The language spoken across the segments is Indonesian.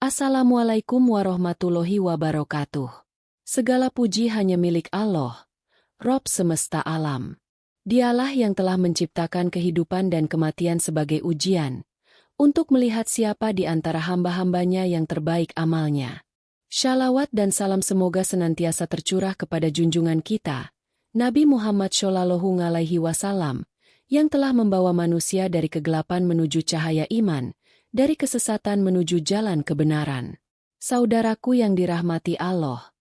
Assalamualaikum warahmatullahi wabarakatuh. Segala puji hanya milik Allah, Rob semesta alam. Dialah yang telah menciptakan kehidupan dan kematian sebagai ujian, untuk melihat siapa di antara hamba-hambanya yang terbaik amalnya. Shalawat dan salam semoga senantiasa tercurah kepada junjungan kita, Nabi Muhammad Shallallahu Alaihi Wasallam, yang telah membawa manusia dari kegelapan menuju cahaya iman, dari kesesatan menuju jalan kebenaran. Saudaraku yang dirahmati Allah,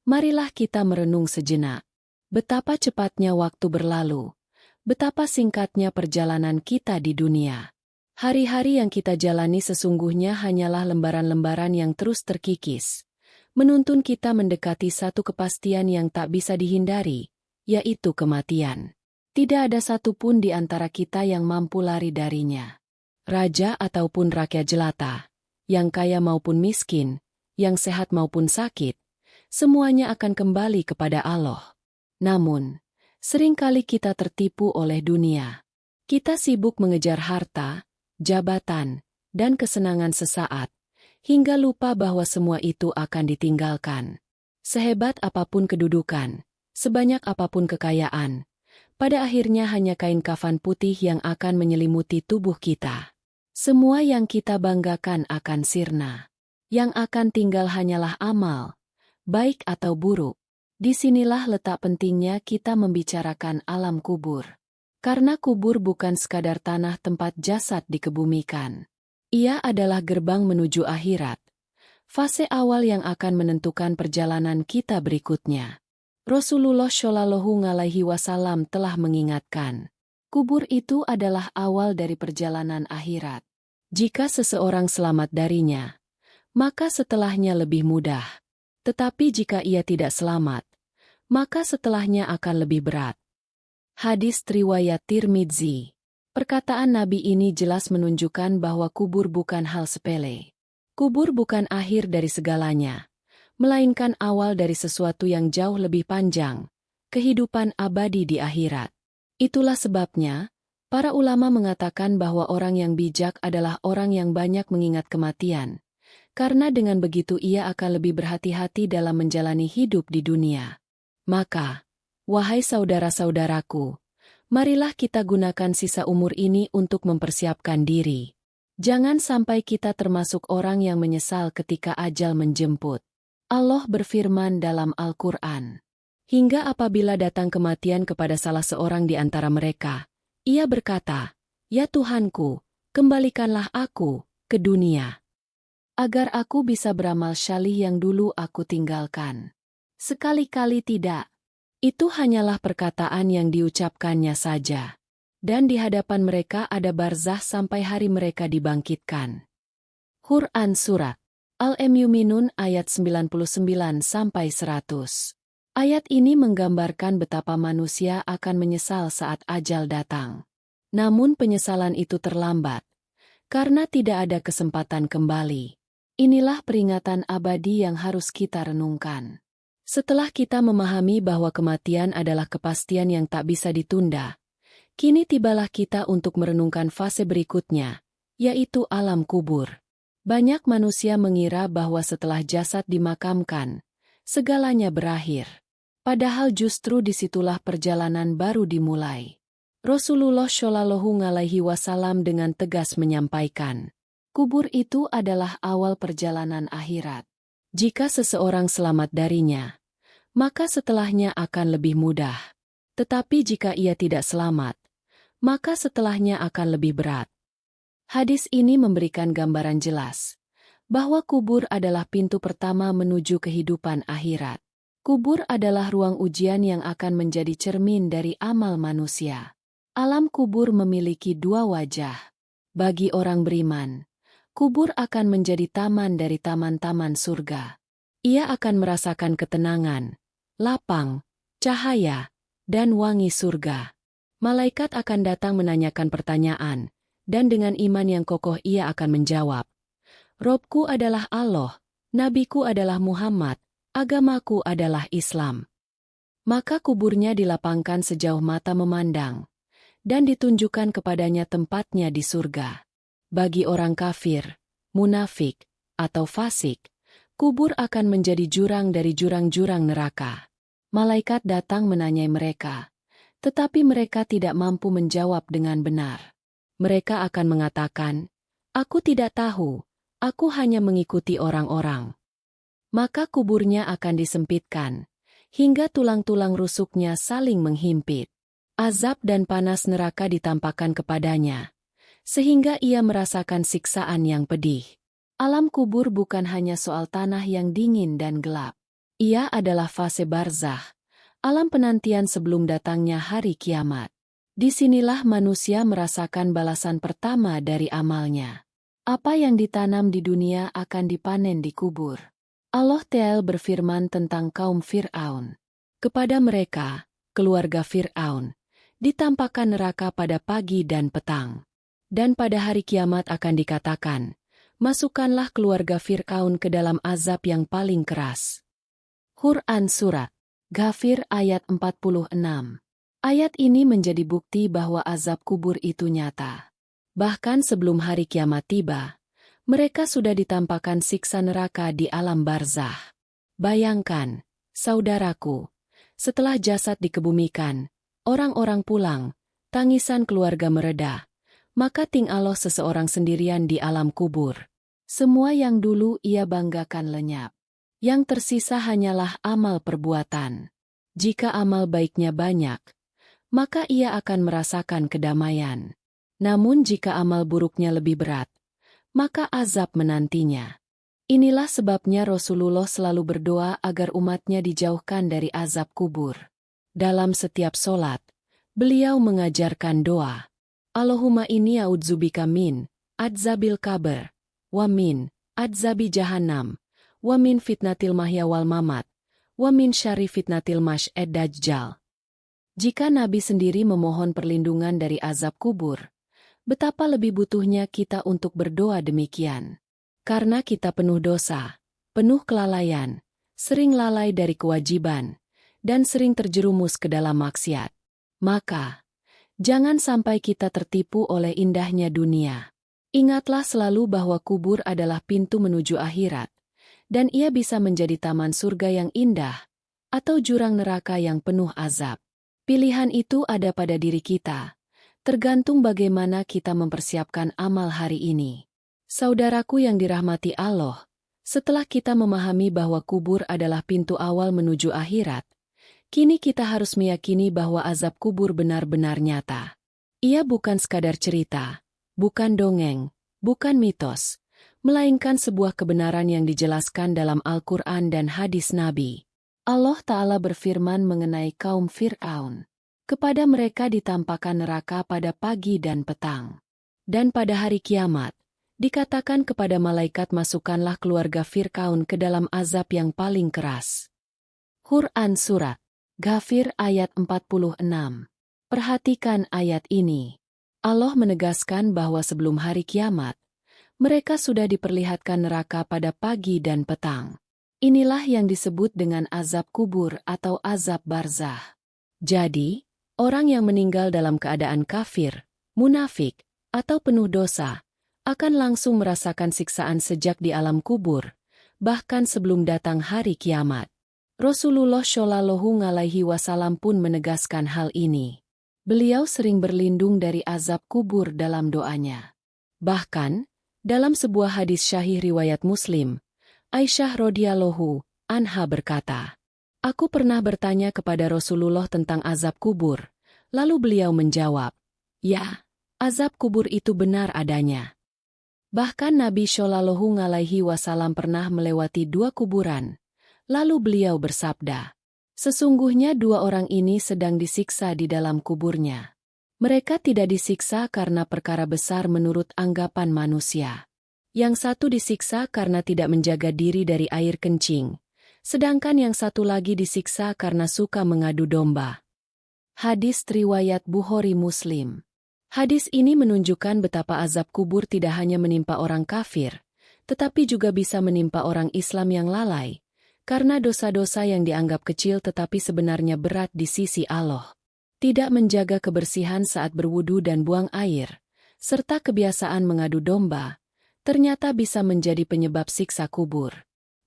marilah kita merenung sejenak. Betapa cepatnya waktu berlalu, betapa singkatnya perjalanan kita di dunia. Hari-hari yang kita jalani sesungguhnya hanyalah lembaran-lembaran yang terus terkikis, menuntun kita mendekati satu kepastian yang tak bisa dihindari, yaitu kematian. Tidak ada satupun di antara kita yang mampu lari darinya. Raja ataupun rakyat jelata, yang kaya maupun miskin, yang sehat maupun sakit, semuanya akan kembali kepada Allah. Namun, seringkali kita tertipu oleh dunia. Kita sibuk mengejar harta, jabatan, dan kesenangan sesaat, hingga lupa bahwa semua itu akan ditinggalkan. Sehebat apapun kedudukan, sebanyak apapun kekayaan, pada akhirnya hanya kain kafan putih yang akan menyelimuti tubuh kita. Semua yang kita banggakan akan sirna. Yang akan tinggal hanyalah amal, baik atau buruk. Disinilah letak pentingnya kita membicarakan alam kubur. Karena kubur bukan sekadar tanah tempat jasad dikebumikan. Ia adalah gerbang menuju akhirat. Fase awal yang akan menentukan perjalanan kita berikutnya. Rasulullah Shallallahu Alaihi Wasallam telah mengingatkan. Kubur itu adalah awal dari perjalanan akhirat. Jika seseorang selamat darinya, maka setelahnya lebih mudah. Tetapi jika ia tidak selamat, maka setelahnya akan lebih berat. Hadis riwayat Tirmidzi. Perkataan Nabi ini jelas menunjukkan bahwa kubur bukan hal sepele. Kubur bukan akhir dari segalanya, melainkan awal dari sesuatu yang jauh lebih panjang, kehidupan abadi di akhirat. Itulah sebabnya, para ulama mengatakan bahwa orang yang bijak adalah orang yang banyak mengingat kematian, karena dengan begitu ia akan lebih berhati-hati dalam menjalani hidup di dunia. Maka, wahai saudara-saudaraku, marilah kita gunakan sisa umur ini untuk mempersiapkan diri. Jangan sampai kita termasuk orang yang menyesal ketika ajal menjemput. Allah berfirman dalam Al-Quran, hingga apabila datang kematian kepada salah seorang di antara mereka, ia berkata, "Ya Tuhanku, kembalikanlah aku ke dunia, agar aku bisa beramal syalih yang dulu aku tinggalkan." Sekali-kali tidak. Itu hanyalah perkataan yang diucapkannya saja. Dan di hadapan mereka ada barzah sampai hari mereka dibangkitkan. Quran Surat Al-Mu'minun ayat 99-100. Ayat ini menggambarkan betapa manusia akan menyesal saat ajal datang. Namun penyesalan itu terlambat, karena tidak ada kesempatan kembali. Inilah peringatan abadi yang harus kita renungkan. Setelah kita memahami bahwa kematian adalah kepastian yang tak bisa ditunda, kini tibalah kita untuk merenungkan fase berikutnya, yaitu alam kubur. Banyak manusia mengira bahwa setelah jasad dimakamkan, segalanya berakhir. Padahal justru disitulah perjalanan baru dimulai. Rasulullah Shallallahu Alaihi Wasallam dengan tegas menyampaikan, kubur itu adalah awal perjalanan akhirat. Jika seseorang selamat darinya, maka setelahnya akan lebih mudah. Tetapi jika ia tidak selamat, maka setelahnya akan lebih berat. Hadis ini memberikan gambaran jelas bahwa kubur adalah pintu pertama menuju kehidupan akhirat. Kubur adalah ruang ujian yang akan menjadi cermin dari amal manusia. Alam kubur memiliki dua wajah. Bagi orang beriman, kubur akan menjadi taman dari taman-taman surga. Ia akan merasakan ketenangan, lapang, cahaya, dan wangi surga. Malaikat akan datang menanyakan pertanyaan, dan dengan iman yang kokoh ia akan menjawab, "Robku adalah Allah, Nabiku adalah Muhammad, agamaku adalah Islam." Maka kuburnya dilapangkan sejauh mata memandang, dan ditunjukkan kepadanya tempatnya di surga. Bagi orang kafir, munafik, atau fasik, kubur akan menjadi jurang dari jurang-jurang neraka. Malaikat datang menanyai mereka, tetapi mereka tidak mampu menjawab dengan benar. Mereka akan mengatakan, "Aku tidak tahu, aku hanya mengikuti orang-orang." Maka kuburnya akan disempitkan, hingga tulang-tulang rusuknya saling menghimpit. Azab dan panas neraka ditampakkan kepadanya, sehingga ia merasakan siksaan yang pedih. Alam kubur bukan hanya soal tanah yang dingin dan gelap. Ia adalah fase barzah, alam penantian sebelum datangnya hari kiamat. Disinilah manusia merasakan balasan pertama dari amalnya. Apa yang ditanam di dunia akan dipanen di kubur. Allah Ta'ala berfirman tentang kaum Fir'aun. Kepada mereka, keluarga Fir'aun, ditampakkan neraka pada pagi dan petang. Dan pada hari kiamat akan dikatakan, masukkanlah keluarga Fir'aun ke dalam azab yang paling keras. Quran Surat Ghafir ayat 46. Ayat ini menjadi bukti bahwa azab kubur itu nyata. Bahkan sebelum hari kiamat tiba, mereka sudah ditampakkan siksa neraka di alam barzah. Bayangkan, saudaraku, setelah jasad dikebumikan, orang-orang pulang, tangisan keluarga mereda, maka tinggallah seseorang sendirian di alam kubur. Semua yang dulu ia banggakan lenyap. Yang tersisa hanyalah amal perbuatan. Jika amal baiknya banyak, maka ia akan merasakan kedamaian. Namun jika amal buruknya lebih berat, maka azab menantinya. Inilah sebabnya Rasulullah selalu berdoa agar umatnya dijauhkan dari azab kubur. Dalam setiap solat, beliau mengajarkan doa. Allahumma inni a'udzubika min adzabil qabr, wa min adzabi jahannam, wa min fitnatil mahya wal mamat, wa min syarri fitnatil masy'ad dajjal. Jika Nabi sendiri memohon perlindungan dari azab kubur, betapa lebih butuhnya kita untuk berdoa demikian. Karena kita penuh dosa, penuh kelalaian, sering lalai dari kewajiban, dan sering terjerumus ke dalam maksiat. Maka, jangan sampai kita tertipu oleh indahnya dunia. Ingatlah selalu bahwa kubur adalah pintu menuju akhirat, dan ia bisa menjadi taman surga yang indah, atau jurang neraka yang penuh azab. Pilihan itu ada pada diri kita. Tergantung bagaimana kita mempersiapkan amal hari ini. Saudaraku yang dirahmati Allah, setelah kita memahami bahwa kubur adalah pintu awal menuju akhirat, kini kita harus meyakini bahwa azab kubur benar-benar nyata. Ia bukan sekadar cerita, bukan dongeng, bukan mitos, melainkan sebuah kebenaran yang dijelaskan dalam Al-Quran dan hadis Nabi. Allah Ta'ala berfirman mengenai kaum Fir'aun. Kepada mereka ditampakkan neraka pada pagi dan petang. Dan pada hari kiamat, dikatakan kepada malaikat masukkanlah keluarga Fir'aun ke dalam azab yang paling keras. Quran Surat Ghafir ayat 46. Perhatikan ayat ini. Allah menegaskan bahwa sebelum hari kiamat, mereka sudah diperlihatkan neraka pada pagi dan petang. Inilah yang disebut dengan azab kubur atau azab barzah. Jadi, orang yang meninggal dalam keadaan kafir, munafik, atau penuh dosa, akan langsung merasakan siksaan sejak di alam kubur, bahkan sebelum datang hari kiamat. Rasulullah Shallallahu Alaihi Wasallam pun menegaskan hal ini. Beliau sering berlindung dari azab kubur dalam doanya. Bahkan, dalam sebuah hadis syahih riwayat Muslim, Aisyah radhiyallahu anha berkata, "Aku pernah bertanya kepada Rasulullah tentang azab kubur, lalu beliau menjawab, 'Ya, azab kubur itu benar adanya.'" Bahkan Nabi Shallallahu Alaihi Wasallam pernah melewati 2 kuburan, lalu beliau bersabda, "Sesungguhnya 2 orang ini sedang disiksa di dalam kuburnya. Mereka tidak disiksa karena perkara besar menurut anggapan manusia. Yang satu disiksa karena tidak menjaga diri dari air kencing, sedangkan yang satu lagi disiksa karena suka mengadu domba." Hadis riwayat Bukhari Muslim. Hadis ini menunjukkan betapa azab kubur tidak hanya menimpa orang kafir, tetapi juga bisa menimpa orang Islam yang lalai, karena dosa-dosa yang dianggap kecil tetapi sebenarnya berat di sisi Allah. Tidak menjaga kebersihan saat berwudu dan buang air, serta kebiasaan mengadu domba, ternyata bisa menjadi penyebab siksa kubur.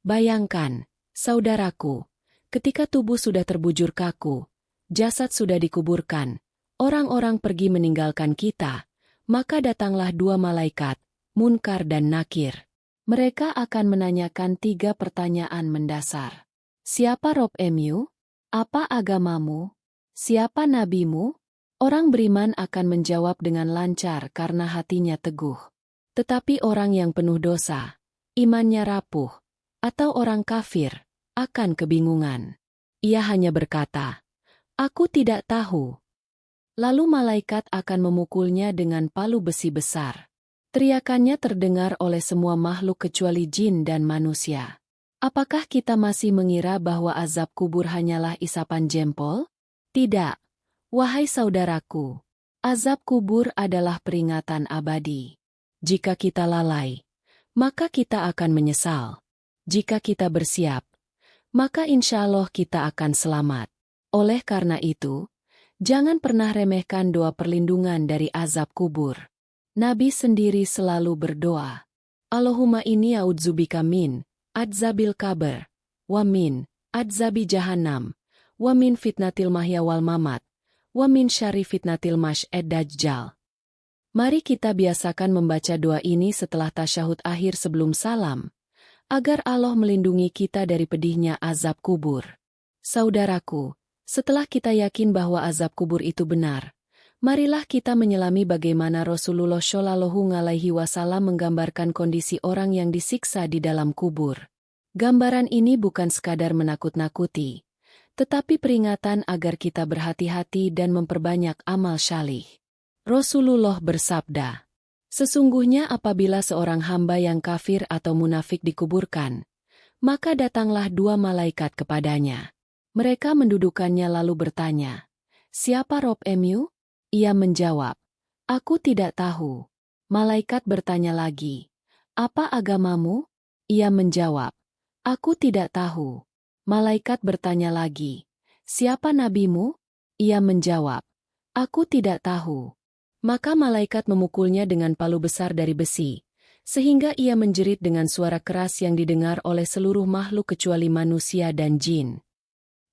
Bayangkan, saudaraku, ketika tubuh sudah terbujur kaku, jasad sudah dikuburkan, orang-orang pergi meninggalkan kita, maka datanglah dua malaikat, Munkar dan Nakir. Mereka akan menanyakan 3 pertanyaan mendasar. Siapa Rob Emu? Apa agamamu? Siapa nabimu? Orang beriman akan menjawab dengan lancar karena hatinya teguh. Tetapi orang yang penuh dosa, imannya rapuh, atau orang kafir, akan kebingungan. Ia hanya berkata, "Aku tidak tahu." Lalu malaikat akan memukulnya dengan palu besi besar. Teriakannya terdengar oleh semua makhluk kecuali jin dan manusia. Apakah kita masih mengira bahwa azab kubur hanyalah isapan jempol? Tidak. Wahai saudaraku, azab kubur adalah peringatan abadi. Jika kita lalai, maka kita akan menyesal. Jika kita bersiap, maka insya Allah kita akan selamat. Oleh karena itu, jangan pernah remehkan doa perlindungan dari azab kubur. Nabi sendiri selalu berdoa, Allahumma inni a'udzubika min adzabil qabr, wa min adzabi jahannam, wa min fitnatil mahya wal mamat, wa min syarri fitnatil masy'id dajjal. Mari kita biasakan membaca doa ini setelah tasyahud akhir sebelum salam, agar Allah melindungi kita dari pedihnya azab kubur. Saudaraku, setelah kita yakin bahwa azab kubur itu benar, marilah kita menyelami bagaimana Rasulullah Shallallahu Alaihi Wasallam menggambarkan kondisi orang yang disiksa di dalam kubur. Gambaran ini bukan sekadar menakut-nakuti, tetapi peringatan agar kita berhati-hati dan memperbanyak amal syalih. Rasulullah bersabda, "Sesungguhnya apabila seorang hamba yang kafir atau munafik dikuburkan, maka datanglah 2 malaikat kepadanya. Mereka mendudukannya lalu bertanya, 'Siapa Rob Emu?' Ia menjawab, 'Aku tidak tahu.' Malaikat bertanya lagi, 'Apa agamamu?' Ia menjawab, 'Aku tidak tahu.' Malaikat bertanya lagi, 'Siapa nabimu?' Ia menjawab, 'Aku tidak tahu.' Maka malaikat memukulnya dengan palu besar dari besi, sehingga ia menjerit dengan suara keras yang didengar oleh seluruh makhluk kecuali manusia dan jin.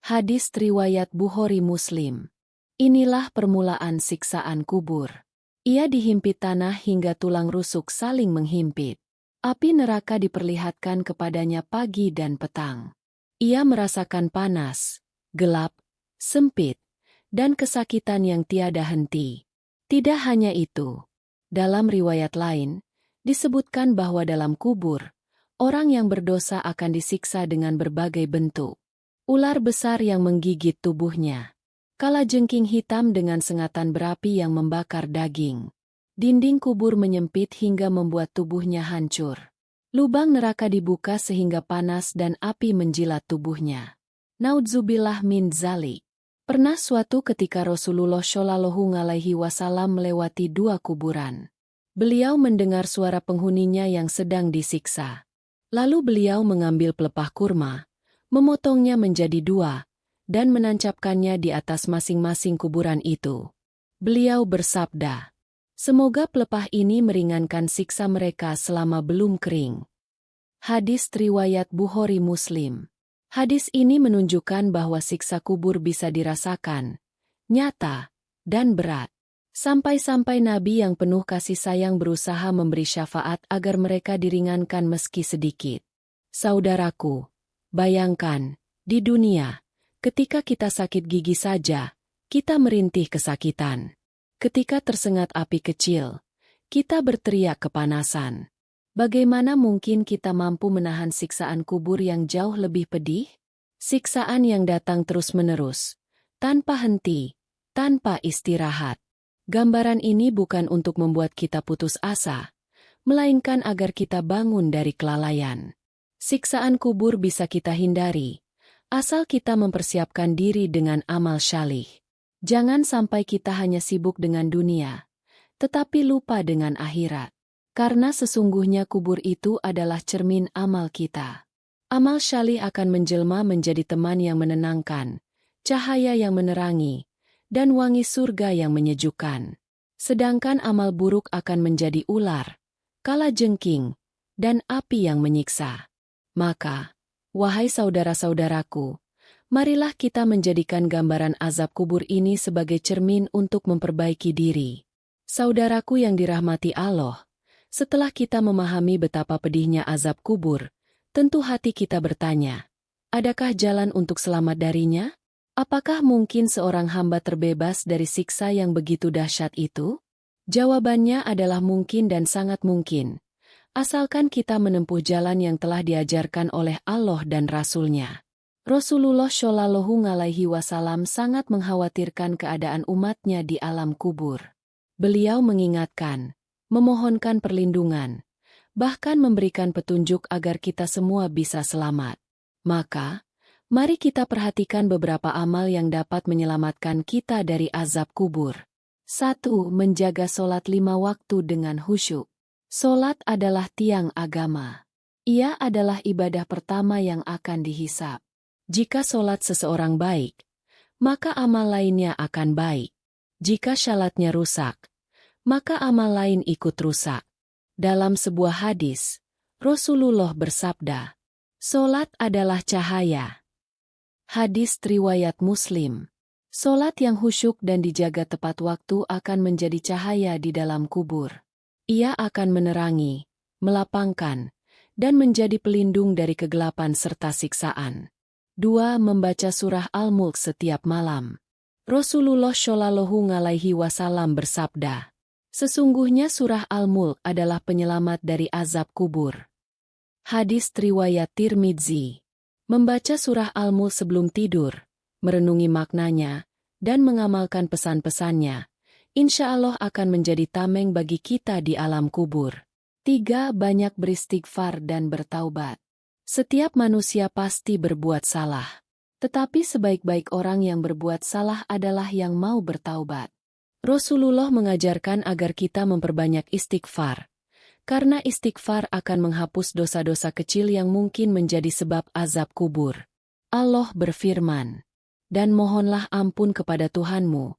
Hadis riwayat Bukhari Muslim. Inilah permulaan siksaan kubur. Ia dihimpit tanah hingga tulang rusuk saling menghimpit. Api neraka diperlihatkan kepadanya pagi dan petang. Ia merasakan panas, gelap, sempit, dan kesakitan yang tiada henti. Tidak hanya itu. Dalam riwayat lain, disebutkan bahwa dalam kubur, orang yang berdosa akan disiksa dengan berbagai bentuk. Ular besar yang menggigit tubuhnya. Kalajengking hitam dengan sengatan berapi yang membakar daging. Dinding kubur menyempit hingga membuat tubuhnya hancur. Lubang neraka dibuka sehingga panas dan api menjilat tubuhnya. Naudzubillah min dzalik. Pernah suatu ketika Rasulullah Shallallahu Alaihi Wasallam melewati 2 kuburan. Beliau mendengar suara penghuninya yang sedang disiksa. Lalu beliau mengambil pelepah kurma, memotongnya menjadi 2, dan menancapkannya di atas masing-masing kuburan itu. Beliau bersabda, "Semoga pelepah ini meringankan siksa mereka selama belum kering." Hadis riwayat Bukhari Muslim. Hadis ini menunjukkan bahwa siksa kubur bisa dirasakan, nyata, dan berat. Sampai-sampai Nabi yang penuh kasih sayang berusaha memberi syafaat agar mereka diringankan meski sedikit. Saudaraku, bayangkan, di dunia, ketika kita sakit gigi saja, kita merintih kesakitan. Ketika tersengat api kecil, kita berteriak kepanasan. Bagaimana mungkin kita mampu menahan siksaan kubur yang jauh lebih pedih? Siksaan yang datang terus-menerus, tanpa henti, tanpa istirahat. Gambaran ini bukan untuk membuat kita putus asa, melainkan agar kita bangun dari kelalaian. Siksaan kubur bisa kita hindari, asal kita mempersiapkan diri dengan amal syalih. Jangan sampai kita hanya sibuk dengan dunia, tetapi lupa dengan akhirat. Karena sesungguhnya kubur itu adalah cermin amal kita. Amal syalih akan menjelma menjadi teman yang menenangkan, cahaya yang menerangi, dan wangi surga yang menyejukkan. Sedangkan amal buruk akan menjadi ular, kalajengking, dan api yang menyiksa. Maka, wahai saudara-saudaraku, marilah kita menjadikan gambaran azab kubur ini sebagai cermin untuk memperbaiki diri. Saudaraku yang dirahmati Allah, setelah kita memahami betapa pedihnya azab kubur, tentu hati kita bertanya, adakah jalan untuk selamat darinya? Apakah mungkin seorang hamba terbebas dari siksa yang begitu dahsyat itu? Jawabannya adalah mungkin dan sangat mungkin. Asalkan kita menempuh jalan yang telah diajarkan oleh Allah dan Rasul-Nya. Rasulullah Shallallahu Alaihi Wasallam sangat mengkhawatirkan keadaan umatnya di alam kubur. Beliau mengingatkan, memohonkan perlindungan, bahkan memberikan petunjuk agar kita semua bisa selamat. Maka, mari kita perhatikan beberapa amal yang dapat menyelamatkan kita dari azab kubur. 1. Menjaga sholat 5 waktu dengan khusyuk. Sholat adalah tiang agama. Ia adalah ibadah pertama yang akan dihisab. Jika sholat seseorang baik, maka amal lainnya akan baik. Jika syalatnya rusak, maka amal lain ikut rusak. Dalam sebuah hadis, Rasulullah bersabda, "Sholat adalah cahaya." Hadis riwayat Muslim. Sholat yang khusyuk dan dijaga tepat waktu akan menjadi cahaya di dalam kubur. Ia akan menerangi, melapangkan, dan menjadi pelindung dari kegelapan serta siksaan. 2. Membaca surah Al-Mulk setiap malam. Rasulullah Shallallahu Alaihi Wasallam bersabda, sesungguhnya surah Al-Mulk adalah penyelamat dari azab kubur. Hadis riwayat Tirmidzi. Membaca surah Al-Mulk sebelum tidur, merenungi maknanya, dan mengamalkan pesan-pesannya, insya Allah akan menjadi tameng bagi kita di alam kubur. 3. Banyak beristighfar dan bertaubat. Setiap manusia pasti berbuat salah. Tetapi sebaik-baik orang yang berbuat salah adalah yang mau bertaubat. Rasulullah mengajarkan agar kita memperbanyak istighfar. Karena istighfar akan menghapus dosa-dosa kecil yang mungkin menjadi sebab azab kubur. Allah berfirman, "Dan mohonlah ampun kepada Tuhanmu,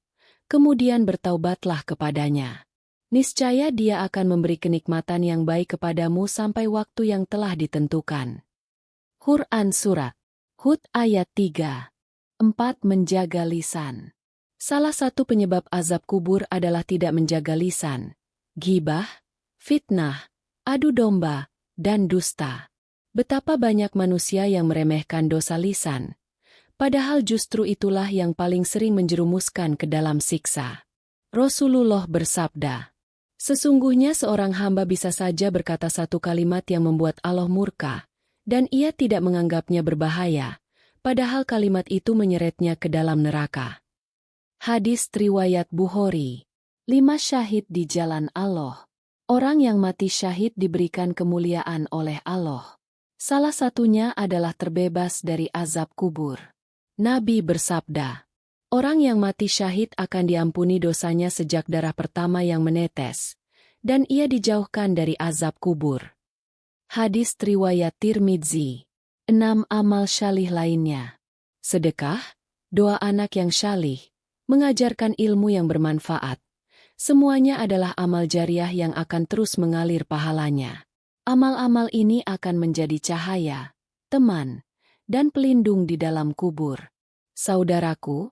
kemudian bertaubatlah kepadanya. Niscaya Dia akan memberi kenikmatan yang baik kepadamu sampai waktu yang telah ditentukan." Quran Surat Hud ayat 3. 4. Menjaga lisan. Salah satu penyebab azab kubur adalah tidak menjaga lisan. Ghibah, fitnah, adu domba, dan dusta. Betapa banyak manusia yang meremehkan dosa lisan. Padahal justru itulah yang paling sering menjerumuskan ke dalam siksa. Rasulullah bersabda, sesungguhnya seorang hamba bisa saja berkata satu kalimat yang membuat Allah murka, dan ia tidak menganggapnya berbahaya, padahal kalimat itu menyeretnya ke dalam neraka. Hadis riwayat Bukhari. 5 syahid di jalan Allah. Orang yang mati syahid diberikan kemuliaan oleh Allah. Salah satunya adalah terbebas dari azab kubur. Nabi bersabda, orang yang mati syahid akan diampuni dosanya sejak darah pertama yang menetes, dan ia dijauhkan dari azab kubur. Hadis riwayat Tirmidzi. 6 amal syalih lainnya. Sedekah, doa anak yang syalih, mengajarkan ilmu yang bermanfaat. Semuanya adalah amal jariah yang akan terus mengalir pahalanya. Amal-amal ini akan menjadi cahaya, teman, dan pelindung di dalam kubur. Saudaraku,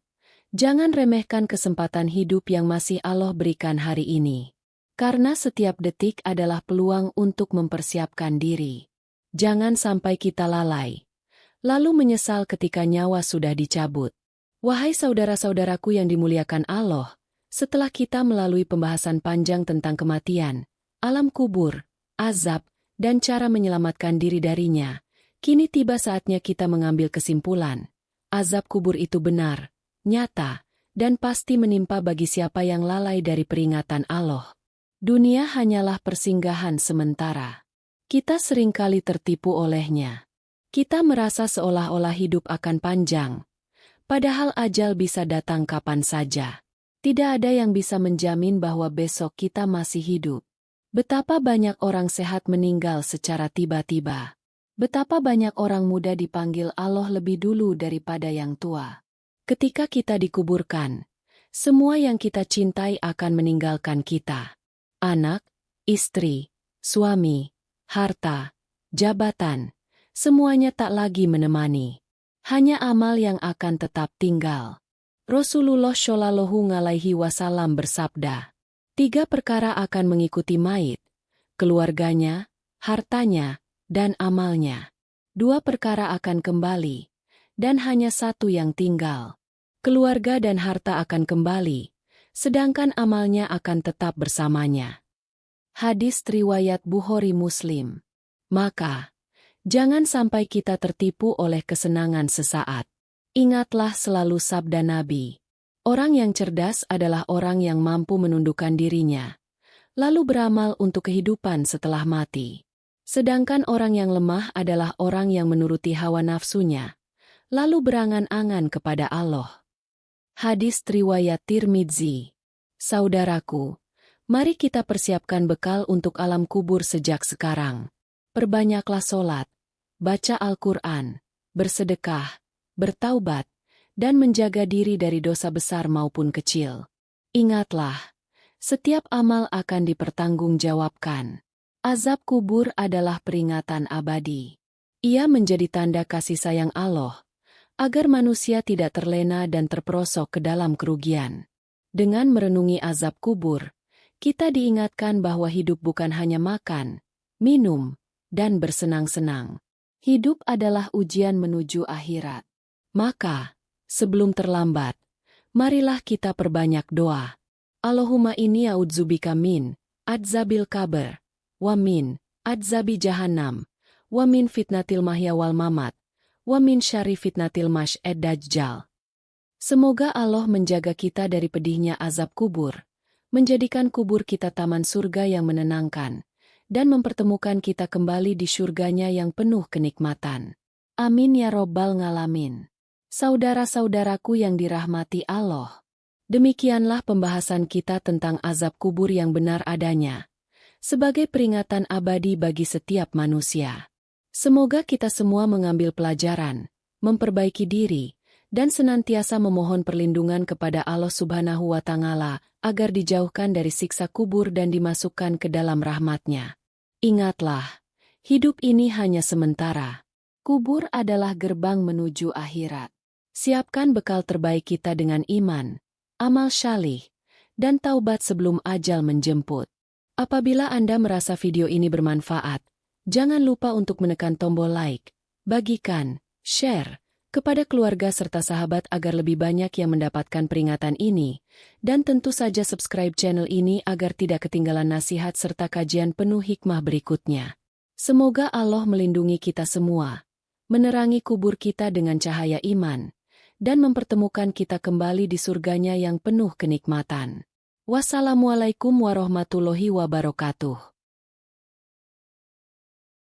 jangan remehkan kesempatan hidup yang masih Allah berikan hari ini. Karena setiap detik adalah peluang untuk mempersiapkan diri. Jangan sampai kita lalai, lalu menyesal ketika nyawa sudah dicabut. Wahai saudara-saudaraku yang dimuliakan Allah, setelah kita melalui pembahasan panjang tentang kematian, alam kubur, azab, dan cara menyelamatkan diri darinya, kini tiba saatnya kita mengambil kesimpulan. Azab kubur itu benar, nyata, dan pasti menimpa bagi siapa yang lalai dari peringatan Allah. Dunia hanyalah persinggahan sementara. Kita seringkali tertipu olehnya. Kita merasa seolah-olah hidup akan panjang, padahal ajal bisa datang kapan saja. Tidak ada yang bisa menjamin bahwa besok kita masih hidup. Betapa banyak orang sehat meninggal secara tiba-tiba. Betapa banyak orang muda dipanggil Allah lebih dulu daripada yang tua. Ketika kita dikuburkan, semua yang kita cintai akan meninggalkan kita. Anak, istri, suami, harta, jabatan, semuanya tak lagi menemani. Hanya amal yang akan tetap tinggal. Rasulullah Shallallahu Alaihi Wasallam bersabda, 3 perkara akan mengikuti mayit, keluarganya, hartanya, dan amalnya. 2 perkara akan kembali, dan hanya 1 yang tinggal. Keluarga dan harta akan kembali, sedangkan amalnya akan tetap bersamanya. Hadis riwayat Bukhari Muslim. Maka, jangan sampai kita tertipu oleh kesenangan sesaat. Ingatlah selalu sabda Nabi. Orang yang cerdas adalah orang yang mampu menundukkan dirinya, lalu beramal untuk kehidupan setelah mati. Sedangkan orang yang lemah adalah orang yang menuruti hawa nafsunya, lalu berangan-angan kepada Allah. Hadis riwayat Tirmidzi. Saudaraku, mari kita persiapkan bekal untuk alam kubur sejak sekarang. Perbanyaklah sholat, baca Al-Quran, bersedekah, bertaubat, dan menjaga diri dari dosa besar maupun kecil. Ingatlah, setiap amal akan dipertanggungjawabkan. Azab kubur adalah peringatan abadi. Ia menjadi tanda kasih sayang Allah, agar manusia tidak terlena dan terperosok ke dalam kerugian. Dengan merenungi azab kubur, kita diingatkan bahwa hidup bukan hanya makan, minum, dan bersenang-senang. Hidup adalah ujian menuju akhirat. Maka, sebelum terlambat, marilah kita perbanyak doa. Allahumma inni a'udzubika min adzabil qabr, wa min adzabi jahannam, wa min fitnatil mahya wal mamat, wa min syarri fitnatil masy'ad dajjal. Semoga Allah menjaga kita dari pedihnya azab kubur, menjadikan kubur kita taman surga yang menenangkan, dan mempertemukan kita kembali di surganya yang penuh kenikmatan. Amin ya Robbal Ngalamin. Saudara-saudaraku yang dirahmati Allah, demikianlah pembahasan kita tentang azab kubur yang benar adanya, sebagai peringatan abadi bagi setiap manusia. Semoga kita semua mengambil pelajaran, memperbaiki diri, dan senantiasa memohon perlindungan kepada Allah Subhanahu wa Ta'ala agar dijauhkan dari siksa kubur dan dimasukkan ke dalam rahmat-Nya. Ingatlah, hidup ini hanya sementara. Kubur adalah gerbang menuju akhirat. Siapkan bekal terbaik kita dengan iman, amal syalih, dan taubat sebelum ajal menjemput. Apabila Anda merasa video ini bermanfaat, jangan lupa untuk menekan tombol like, bagikan, share, kepada keluarga serta sahabat agar lebih banyak yang mendapatkan peringatan ini, dan tentu saja subscribe channel ini agar tidak ketinggalan nasihat serta kajian penuh hikmah berikutnya. Semoga Allah melindungi kita semua, menerangi kubur kita dengan cahaya iman, dan mempertemukan kita kembali di surganya yang penuh kenikmatan. Wassalamualaikum warahmatullahi wabarakatuh.